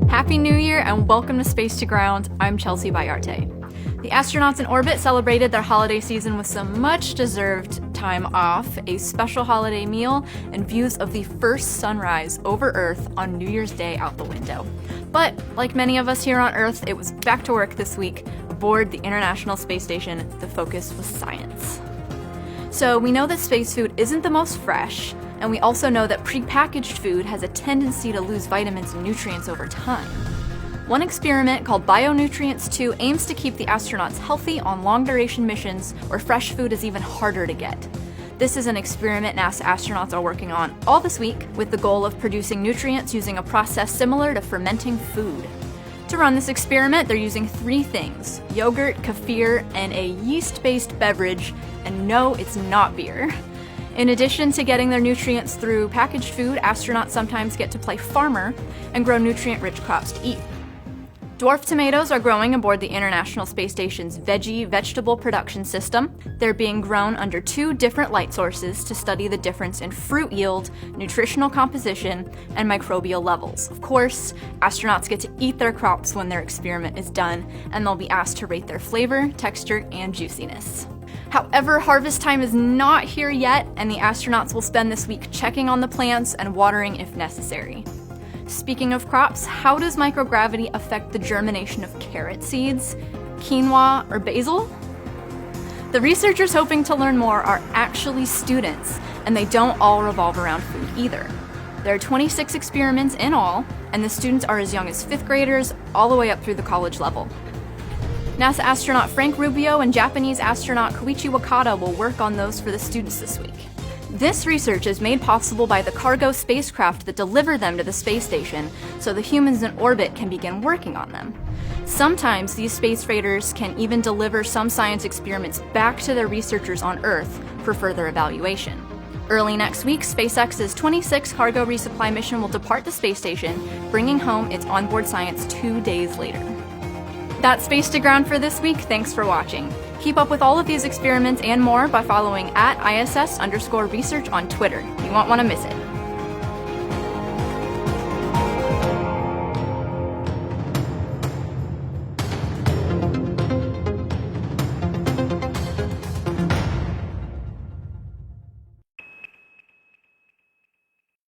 Happy New Year and welcome to Space to Ground. I'm Chelsea Bayarte. The astronauts in orbit celebrated their holiday season with some much-deserved time off, a special holiday meal, and views of the first sunrise over Earth on New Year's Day out the window. But, like many of us here on Earth, it was back to work this week. Aboard the International Space Station, the focus was science. So we know that space food isn't the most fresh, and we also know that prepackaged food has a tendency to lose vitamins and nutrients over time. One experiment called BioNutrients 2 aims to keep the astronauts healthy on long-duration missions where fresh food is even harder to get. This is an experiment NASA astronauts are working on all this week with the goal of producing nutrients using a process similar to fermenting food. To run this experiment, they're using 3 things: yogurt, kefir, and a yeast-based beverage, and no, it's not beer. In addition to getting their nutrients through packaged food, astronauts sometimes get to play farmer and grow nutrient-rich crops to eat. Dwarf tomatoes are growing aboard the International Space Station's vegetable production system. They're being grown under 2 different light sources to study the difference in fruit yield, nutritional composition, and microbial levels. Of course, astronauts get to eat their crops when their experiment is done, and they'll be asked to rate their flavor, texture, and juiciness. However, harvest time is not here yet, and the astronauts will spend this week checking on the plants and watering if necessary. Speaking of crops, how does microgravity affect the germination of carrot seeds, quinoa, or basil? The researchers hoping to learn more are actually students, and they don't all revolve around food either. There are 26 experiments in all, and the students are as young as 5th graders all the way up through the college level. NASA astronaut Frank Rubio and Japanese astronaut Koichi Wakata will work on those for the students this week. This research is made possible by the cargo spacecraft that deliver them to the space station, so the humans in orbit can begin working on them. Sometimes these space freighters can even deliver some science experiments back to their researchers on Earth for further evaluation. Early next week, SpaceX's 26 cargo resupply mission will depart the space station, bringing home its onboard science 2 days later. That's Space to Ground for this week. Thanks for watching. Keep up with all of these experiments and more by following @ISS_research on Twitter. You won't want to miss it.